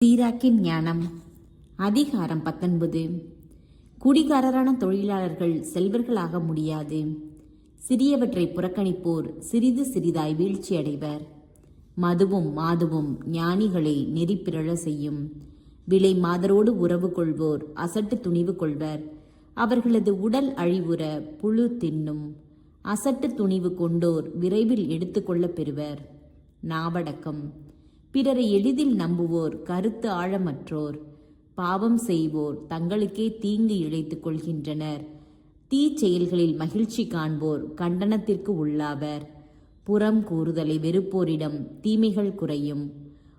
சீராக்கின் ஞானம். அதிகாரம் 19. குடிகாரரான தொழிலாளர்கள் செல்வர்களாக முடியாது. சிறியவற்றை புறக்கணிப்போர் சிறிது சிறிதாய் வீழ்ச்சி அடைவர். மதுவும் மாதுவும் ஞானிகளை நெறிப்பிரள செய்யும். விலை மாதரோடு உறவு கொள்வோர் அசட்டு துணிவு கொள்வர். அவர்களது உடல் அழிவுற புழு தின்னும். அசட்டு துணிவு கொண்டோர் விரைவில் எடுத்துக்கொள்ளப் பெறுவர். நாவடக்கம். பிறரை எளிதில் நம்புவோர் கருத்து ஆழமற்றோர். பாவம் செய்வோர் தங்களுக்கே தீங்கு இழைத்துக் கொள்கின்றனர். தீச்செயல்களில் மகிழ்ச்சி காண்போர் கண்டனத்திற்கு உள்ளாவர். புறம் கூறுதலை வெறுப்போரிடம் தீமைகள் குறையும்.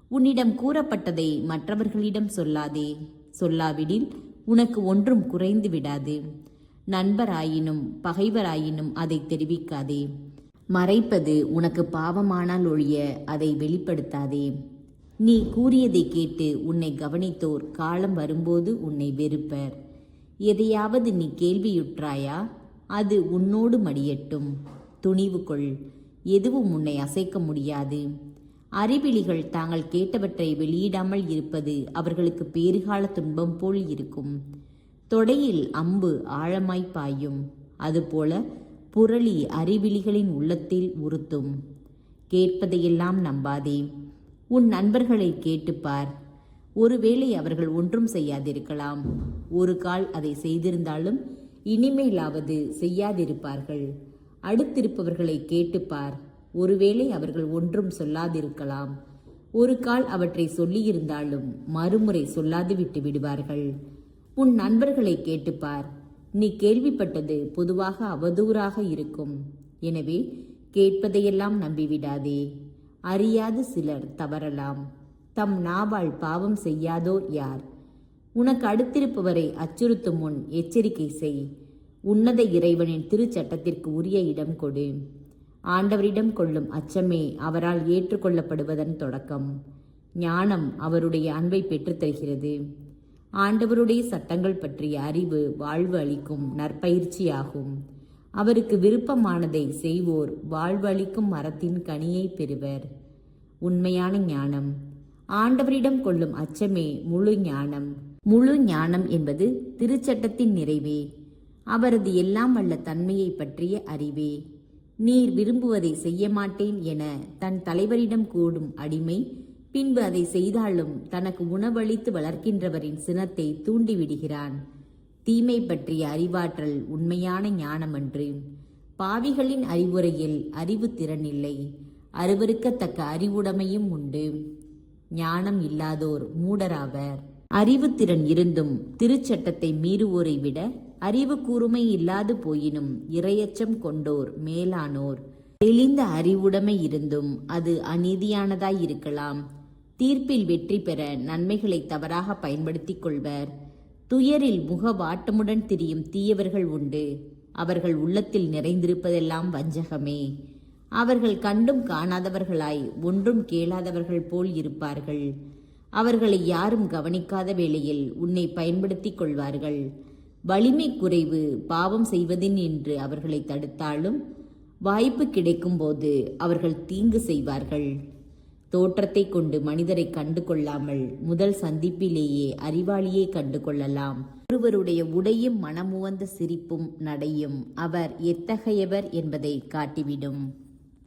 உன்னிடம் கூறப்பட்டதை மற்றவர்களிடம் சொல்லாதே. சொல்லாவிடில் உனக்கு ஒன்றும் குறைந்து விடாது. நண்பராயினும் பகைவராயினும் அதை தெரிவிக்காதே. மறைப்பது உனக்கு பாவமானால் ஒழிய அதை வெளிப்படுத்தாதே. நீ கூறியதை கேட்டு உன்னை கவனித்தோர் காலம் வரும்போது உன்னை வெறுப்பர். எதையாவது நீ கேள்வியுற்றாயா? அது உன்னோடு மடியட்டும். துணிவு கொள். எதுவும் உன்னை அசைக்க முடியாது. அறிவிலிகள் தாங்கள் கேட்டவற்றை வெளியிடாமல் இருப்பது அவர்களுக்கு பேறுகால துன்பம் போல் இருக்கும். தொடையில் அம்பு ஆழமாய் பாயும். அதுபோல புரளி அறிவிலிகளின் உள்ளத்தில் உறுத்தும். கேட்பதையெல்லாம் நம்பாதே. உன் நண்பர்களை கேட்டுப்பார். ஒருவேளை அவர்கள் ஒன்றும் செய்யாதிருக்கலாம். ஒரு கால் அதை செய்திருந்தாலும் இனிமேலாவது செய்யாதிருப்பார்கள். அடுத்திருப்பவர்களை கேட்டுப்பார். ஒருவேளை அவர்கள் ஒன்றும் சொல்லாதிருக்கலாம். ஒரு கால் அவற்றை சொல்லியிருந்தாலும் மறுமுறை சொல்லாது விட்டு விடுவார்கள். உன் நண்பர்களை கேட்டுப்பார். நீ கேள்விப்பட்டது பொதுவாக அவதூறாக இருக்கும். எனவே கேட்பதையெல்லாம் நம்பிவிடாதே. அறியாது சிலர் தவறலாம். தம் நாவால் பாவம் செய்யாதோர் யார்? உனக்கு அடுத்திருப்பவரை அச்சுறுத்தும் முன் எச்சரிக்கை செய். உன்னத இறைவனின் திருச்சட்டத்திற்கு உரிய இடம் கொடு. ஆண்டவரிடம் கொள்ளும் அச்சமே அவரால் ஏற்றுக்கொள்ளப்படுவதன் தொடக்கம். ஞானம் அவருடைய அன்பை பெற்றுத்தருகிறது. ஆண்டவருடைய சட்டங்கள் பற்றிய அறிவு வாழ்வு அளிக்கும் நற்பயிற்சியாகும். அவருக்கு விருப்பமானதை செய்வோர் வாழ்வு அளிக்கும் மரத்தின் கனியை பெறுவர். உண்மையான ஞானம். ஆண்டவரிடம் கொள்ளும் அச்சமே முழு ஞானம். முழு ஞானம் என்பது திருச்சட்டத்தின் நிறைவே. அவரது எல்லாம் வல்ல தன்மையை பற்றிய அறிவே. நீர் விரும்புவதை செய்ய மாட்டேன் என தன் தலைவரிடம் கூடும் அடிமை பின்பு அதை செய்தாலும் தனக்கு உணவளித்து வளர்க்கின்றவரின் சினத்தை தூண்டிவிடுகிறான். தீமை பற்றிய அறிவாற்றல் உண்மையான ஞானமன்று. பாவிகளின் அறிவுரையில் அறிவு திறன் இல்லை. அருவருக்கத்தக்க அறிவுடைமையும் உண்டு. ஞானம் இல்லாதோர் மூடராவர். அறிவு திறன் இருந்தும் திருச்சட்டத்தை மீறுவோரை விட அறிவு கூர்மை இல்லாது போயினும் இரையச்சம் கொண்டோர் மேலானோர். தெளிந்த அறிவுடைமை இருந்தும் அது அநீதியானதாய் இருக்கலாம். தீர்ப்பில் வெற்றி பெற நன்மைகளை தவறாக பயன்படுத்திக் கொள்வர். துயரில் முகவாட்டமுடன் திரியும் தீயவர்கள் உண்டு. அவர்கள் உள்ளத்தில் நிறைந்திருப்பதெல்லாம் வஞ்சகமே. அவர்கள் கண்டும் காணாதவர்களாய் ஒன்றும் கேளாதவர்கள் போல் இருப்பார்கள். அவர்களை யாரும் கவனிக்காத வேளையில் உன்னை பயன்படுத்திக் கொள்வார்கள். வலிமை குறைவு பாவம் செய்வதின் என்று அவர்களை தடுத்தாலும் வாய்ப்பு கிடைக்கும் போது அவர்கள் தீங்கு செய்வார்கள். தோற்றத்தை கொண்டு மனிதரை கண்டு கொள்ளாமல் முதல் சந்திப்பிலேயே அறிவாளியை கண்டு கொள்ளலாம். ஒருவருடைய உடையும் மனமுவந்த சிரிப்பும் நடையும் அவர் எத்தகையவர் என்பதை காட்டிவிடும்.